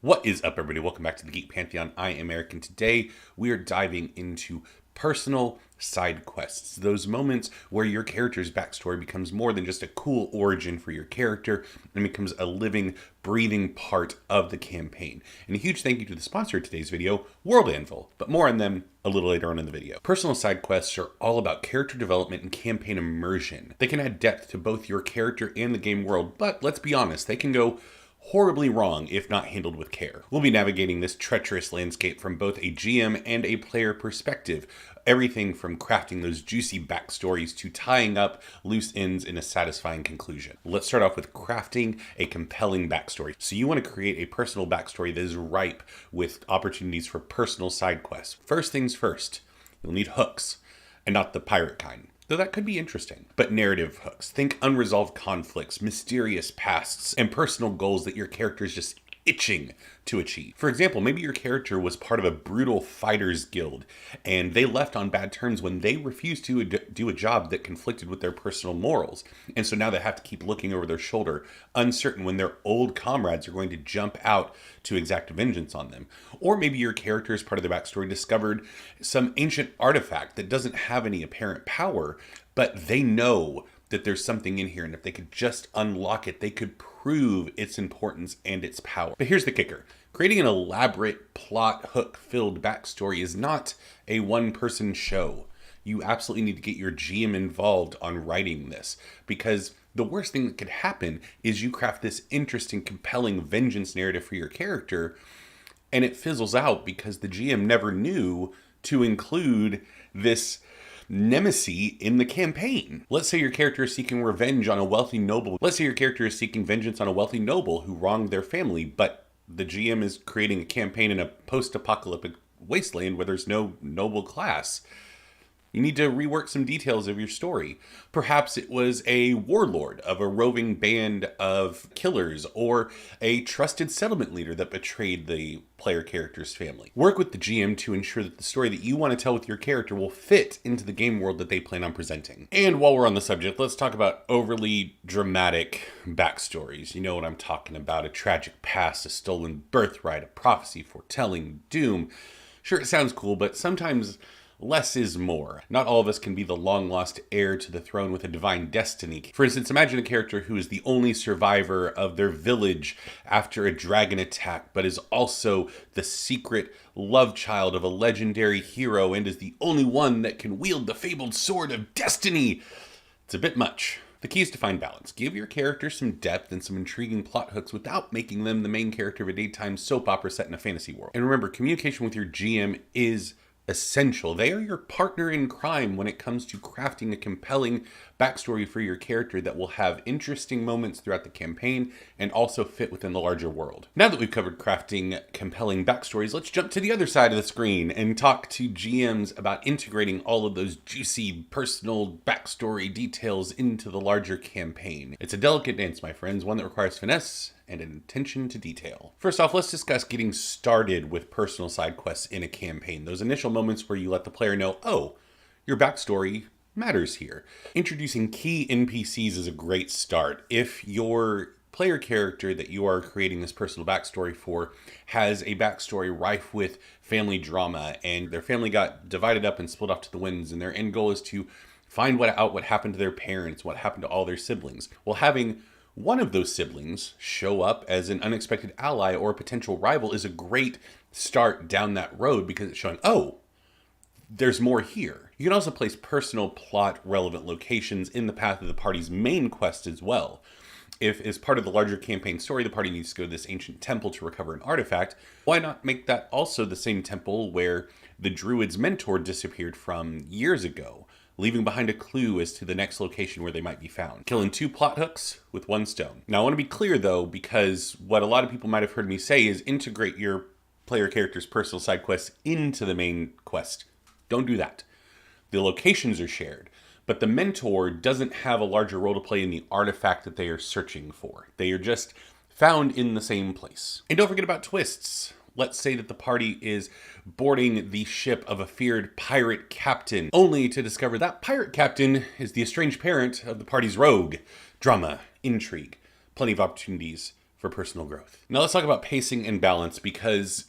What is up, everybody? Welcome back to the Geek Pantheon. I am Eric, and today we are diving into personal side quests. Those moments where your character's backstory becomes more than just a cool origin for your character and becomes a living, breathing part of the campaign. And a huge thank you to the sponsor of today's video, World Anvil, but more on them a little later on in the video. Personal side quests are all about character development and campaign immersion. They can add depth to both your character and the game world, but let's be honest, they can go horribly wrong if not handled with care. We'll be navigating this treacherous landscape from both a GM and a player perspective. Everything from crafting those juicy backstories to tying up loose ends in a satisfying conclusion. Let's start off with crafting a compelling backstory. So you want to create a personal backstory that is ripe with opportunities for personal side quests. First things first, you'll need hooks, and not the pirate kind. Though that could be interesting. But narrative hooks. Think unresolved conflicts, mysterious pasts, and personal goals that your character is just itching to achieve. For example, maybe your character was part of a brutal fighters guild, and they left on bad terms when they refused to do a job that conflicted with their personal morals. And so now they have to keep looking over their shoulder, uncertain when their old comrades are going to jump out to exact vengeance on them. Or maybe your character, as part of their backstory, discovered some ancient artifact that doesn't have any apparent power, but they know that there's something in here, and if they could just unlock it, they could prove its importance and its power. But here's the kicker. Creating an elaborate plot hook-filled backstory is not a one-person show. You absolutely need to get your GM involved on writing this, because the worst thing that could happen is you craft this interesting, compelling vengeance narrative for your character, and it fizzles out because the GM never knew to include this nemesis in the campaign. Let's say your character is seeking revenge on a wealthy noble. Let's say your character is seeking vengeance on a wealthy noble who wronged their family, but the GM is creating a campaign in a post-apocalyptic wasteland where there's no noble class. You need to rework some details of your story. Perhaps it was a warlord of a roving band of killers, or a trusted settlement leader that betrayed the player character's family. Work with the GM to ensure that the story that you want to tell with your character will fit into the game world that they plan on presenting. And while we're on the subject, let's talk about overly dramatic backstories. You know what I'm talking about. A tragic past, a stolen birthright, a prophecy foretelling doom. Sure, it sounds cool, but sometimes less is more. Not all of us can be the long-lost heir to the throne with a divine destiny. For instance, imagine a character who is the only survivor of their village after a dragon attack, but is also the secret love child of a legendary hero and is the only one that can wield the fabled sword of destiny. It's a bit much. The key is to find balance. Give your character some depth and some intriguing plot hooks without making them the main character of a daytime soap opera set in a fantasy world. And remember, communication with your GM is essential. They are your partner in crime when it comes to crafting a compelling backstory for your character that will have interesting moments throughout the campaign and also fit within the larger world. Now that we've covered crafting compelling backstories, let's jump to the other side of the screen and talk to GMs about integrating all of those juicy personal backstory details into the larger campaign. It's a delicate dance, my friends, one that requires finesse and an attention to detail. First off, let's discuss getting started with personal side quests in a campaign. Those initial moments where you let the player know, oh, your backstory matters here. Introducing key NPCs is a great start. If your player character that you are creating this personal backstory for has a backstory rife with family drama, and their family got divided up and split off to the winds, and their end goal is to find out what happened to their parents, what happened to all their siblings. Well, having one of those siblings show up as an unexpected ally or a potential rival is a great start down that road, because it's showing, oh, there's more here. You can also place personal plot relevant locations in the path of the party's main quest as well. If, as part of the larger campaign story, the party needs to go to this ancient temple to recover an artifact, why not make that also the same temple where the druid's mentor disappeared from years ago, leaving behind a clue as to the next location where they might be found. Killing two plot hooks with one stone. Now, I want to be clear, though, because what a lot of people might have heard me say is integrate your player character's personal side quests into the main quest. Don't do that. The locations are shared, but the mentor doesn't have a larger role to play in the artifact that they are searching for. They are just found in the same place. And don't forget about twists. Let's say that the party is boarding the ship of a feared pirate captain, only to discover that pirate captain is the estranged parent of the party's rogue. Drama, intrigue, plenty of opportunities for personal growth. Now let's talk about pacing and balance, because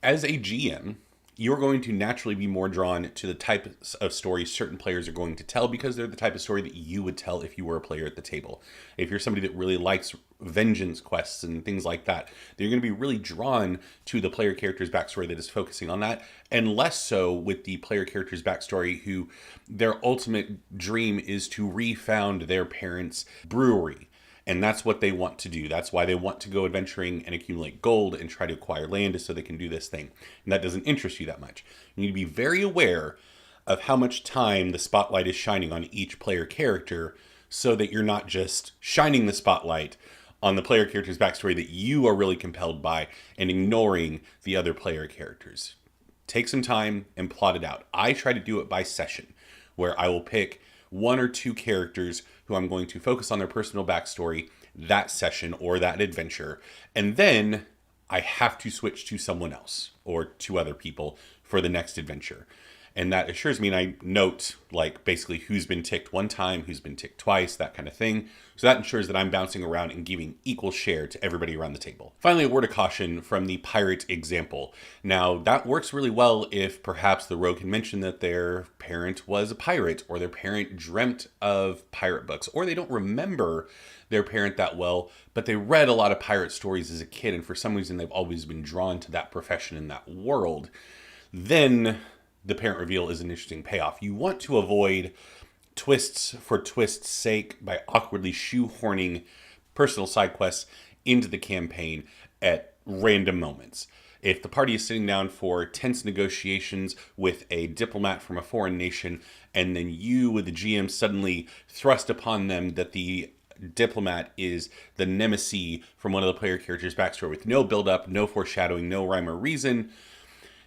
as a GM, you're going to naturally be more drawn to the type of stories certain players are going to tell, because they're the type of story that you would tell if you were a player at the table. If you're somebody that really likes vengeance quests and things like that, then you're going to be really drawn to the player character's backstory that is focusing on that, and less so with the player character's backstory who their ultimate dream is to refound their parents' brewery. And that's what they want to do. That's why they want to go adventuring and accumulate gold and try to acquire land so they can do this thing. And that doesn't interest you that much. You need to be very aware of how much time the spotlight is shining on each player character, so that you're not just shining the spotlight on the player character's backstory that you are really compelled by and ignoring the other player characters. Take some time and plot it out. I try to do it by session, where I will pick one or two characters who I'm going to focus on their personal backstory that session or that adventure, and then I have to switch to someone else or two other people for the next adventure. And that assures me, and I note like basically who's been ticked one time, who's been ticked twice, that kind of thing. So that ensures that I'm bouncing around and giving equal share to everybody around the table. Finally, a word of caution from the pirate example. Now that works really well if perhaps the rogue can mention that their parent was a pirate, or their parent dreamt of pirate books, or they don't remember their parent that well, but they read a lot of pirate stories as a kid, and for some reason they've always been drawn to that profession in that world. Then the parent reveal is an interesting payoff. You want to avoid twists for twist's sake by awkwardly shoehorning personal side quests into the campaign at random moments. If the party is sitting down for tense negotiations with a diplomat from a foreign nation, and then you, with the GM, suddenly thrust upon them that the diplomat is the nemesis from one of the player characters' backstory with no build-up, no foreshadowing, no rhyme or reason,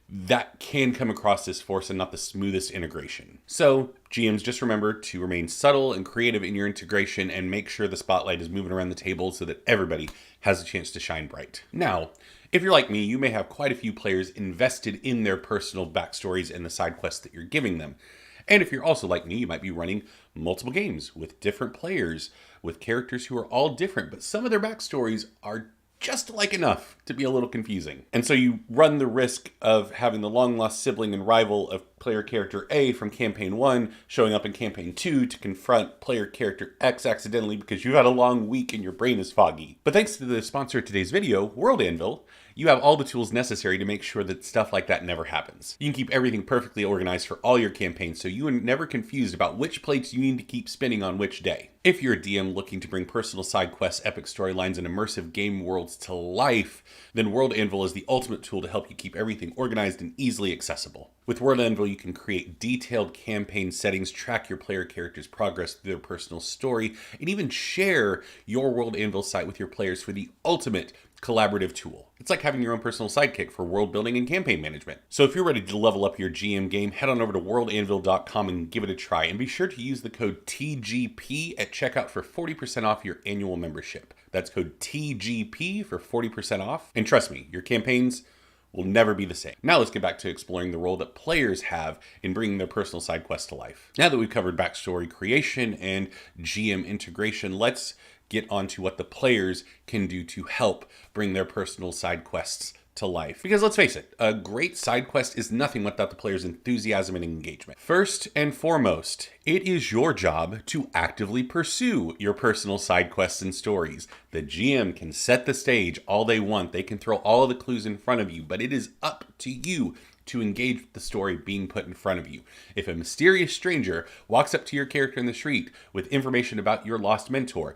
that can come across as forced and not the smoothest integration. So GMs, just remember to remain subtle and creative in your integration and make sure the spotlight is moving around the table so that everybody has a chance to shine bright. Now, if you're like me, you may have quite a few players invested in their personal backstories and the side quests that you're giving them. And if you're also like me, you might be running multiple games with different players, with characters who are all different, but some of their backstories are just alike enough to be a little confusing. And so you run the risk of having the long-lost sibling and rival of player character A from campaign 1 showing up in campaign 2 to confront player character X accidentally because you had a long week and your brain is foggy. But thanks to the sponsor of today's video, World Anvil, you have all the tools necessary to make sure that stuff like that never happens. You can keep everything perfectly organized for all your campaigns, so you are never confused about which plates you need to keep spinning on which day. If you're a DM looking to bring personal side quests, epic storylines, and immersive game worlds to life, then World Anvil is the ultimate tool to help you keep everything organized and easily accessible. With World Anvil, you can create detailed campaign settings, track your player character's progress through their personal story, and even share your World Anvil site with your players for the ultimate collaborative tool. It's like having your own personal sidekick for world building and campaign management. So if you're ready to level up your GM game, head on over to worldanvil.com and give it a try. And be sure to use the code TGP at checkout for 40% off your annual membership. That's code TGP for 40% off. And trust me, your campaigns will never be the same. Now let's get back to exploring the role that players have in bringing their personal side quests to life. Now that we've covered backstory creation and GM integration, let's get onto what the players can do to help bring their personal side quests to life. Because let's face it, a great side quest is nothing without the player's enthusiasm and engagement. First and foremost, it is your job to actively pursue your personal side quests and stories. The GM can set the stage all they want. They can throw all of the clues in front of you, but it is up to you to engage with the story being put in front of you. If a mysterious stranger walks up to your character in the street with information about your lost mentor,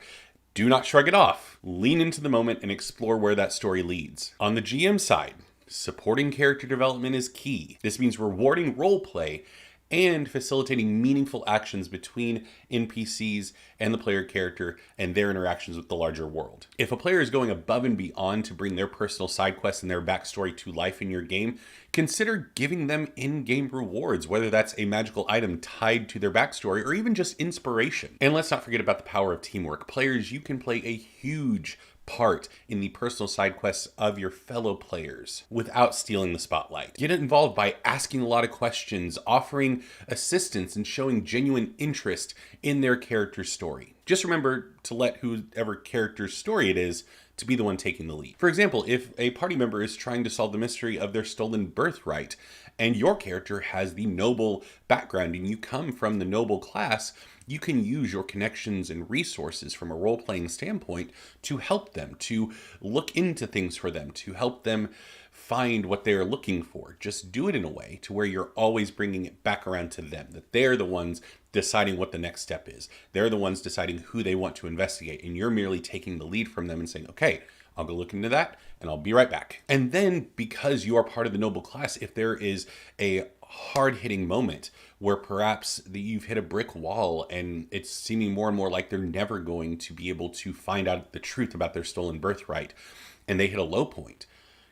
do not shrug it off. Lean into the moment and explore where that story leads. On the GM side, supporting character development is key. This means rewarding roleplay and facilitating meaningful actions between NPCs and the player character and their interactions with the larger world. If a player is going above and beyond to bring their personal side quests and their backstory to life in your game, consider giving them in-game rewards, whether that's a magical item tied to their backstory or even just inspiration. And let's not forget about the power of teamwork. Players, you can play a huge part in the personal side quests of your fellow players without stealing the spotlight. Get involved by asking a lot of questions, offering assistance, and showing genuine interest in their character's story. Just remember to let whoever character's story it is to be the one taking the lead. For example, if a party member is trying to solve the mystery of their stolen birthright, and your character has the noble background and you come from the noble class, you can use your connections and resources from a role-playing standpoint to help them, to look into things for them, to help them find what they're looking for. Just do it in a way to where you're always bringing it back around to them, that they're the ones deciding what the next step is. They're the ones deciding who they want to investigate, and you're merely taking the lead from them and saying, okay, I'll go look into that and I'll be right back. And then because you are part of the noble class, if there is a hard-hitting moment where perhaps you've hit a brick wall and it's seeming more and more like they're never going to be able to find out the truth about their stolen birthright, and they hit a low point,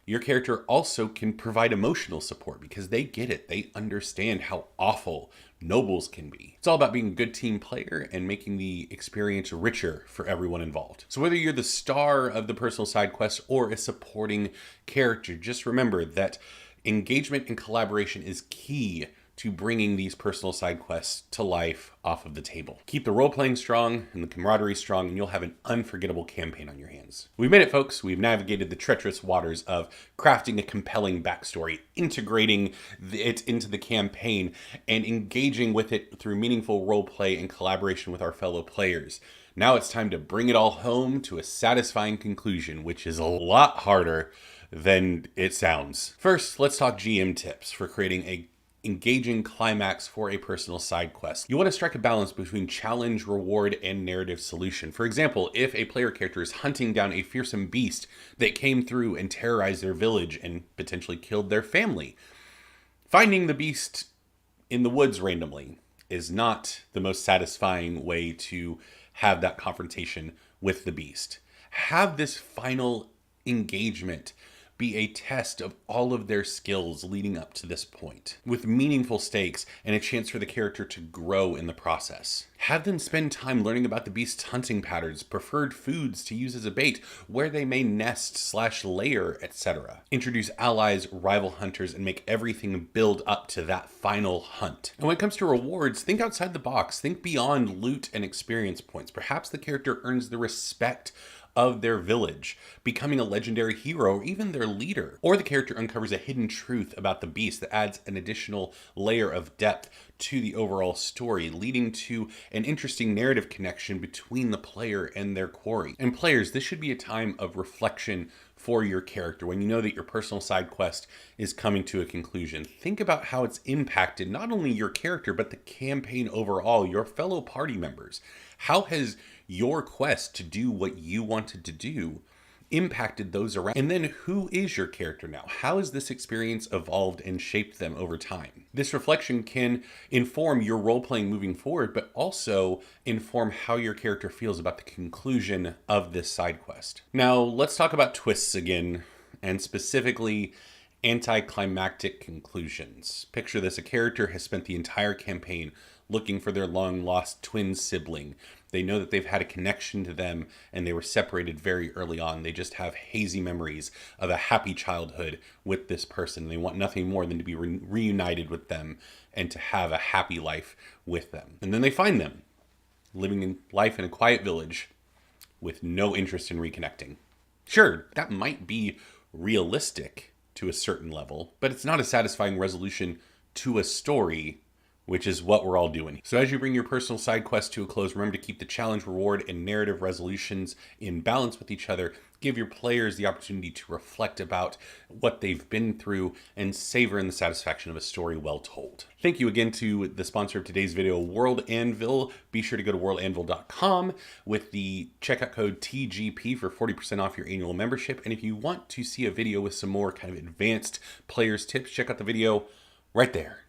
your character also can provide emotional support because they get it. They understand how awful nobles can be. It's all about being a good team player and making the experience richer for everyone involved. So whether you're the star of the personal side quest or a supporting character, just remember that engagement and collaboration is key to bringing these personal side quests to life off of the table. Keep the role-playing strong and the camaraderie strong, and you'll have an unforgettable campaign on your hands. We've made it, folks. We've navigated the treacherous waters of crafting a compelling backstory, integrating it into the campaign, and engaging with it through meaningful role-play and collaboration with our fellow players. Now it's time to bring it all home to a satisfying conclusion, which is a lot harder than it sounds. First, let's talk GM tips for creating a engaging climax for a personal side quest. You want to strike a balance between challenge, reward, and narrative solution. For example, if a player character is hunting down a fearsome beast that came through and terrorized their village and potentially killed their family, finding the beast in the woods randomly is not the most satisfying way to have that confrontation with the beast. Have this final engagement be a test of all of their skills leading up to this point, with meaningful stakes and a chance for the character to grow in the process. Have them spend time learning about the beast's hunting patterns, preferred foods to use as a bait, where they may nest/lair, etc. Introduce allies, rival hunters, and make everything build up to that final hunt. And when it comes to rewards, think outside the box. Think beyond loot and experience points. Perhaps the character earns the respect of their village, becoming a legendary hero or even their leader. Or the character uncovers a hidden truth about the beast that adds an additional layer of depth to the overall story, leading to an interesting narrative connection between the player and their quarry. And players, this should be a time of reflection for your character. When you know that your personal side quest is coming to a conclusion, think about how it's impacted not only your character, but the campaign overall, your fellow party members. How has your quest to do what you wanted to do impacted those around? And then who is your character now? How has this experience evolved and shaped them over time? This reflection can inform your role-playing moving forward, but also inform how your character feels about the conclusion of this side quest. Now, let's talk about twists again, and specifically anticlimactic conclusions. Picture this: a character has spent the entire campaign looking for their long-lost twin sibling. They know that they've had a connection to them and they were separated very early on. They just have hazy memories of a happy childhood with this person. They want nothing more than to be reunited with them and to have a happy life with them. And then they find them living in life in a quiet village with no interest in reconnecting. Sure, that might be realistic to a certain level, but it's not a satisfying resolution to a story, which is what we're all doing. So as you bring your personal side quest to a close, remember to keep the challenge, reward, and narrative resolutions in balance with each other. Give your players the opportunity to reflect about what they've been through and savor in the satisfaction of a story well told. Thank you again to the sponsor of today's video, World Anvil. Be sure to go to worldanvil.com with the checkout code TGP for 40% off your annual membership. And if you want to see a video with some more kind of advanced players tips, check out the video right there.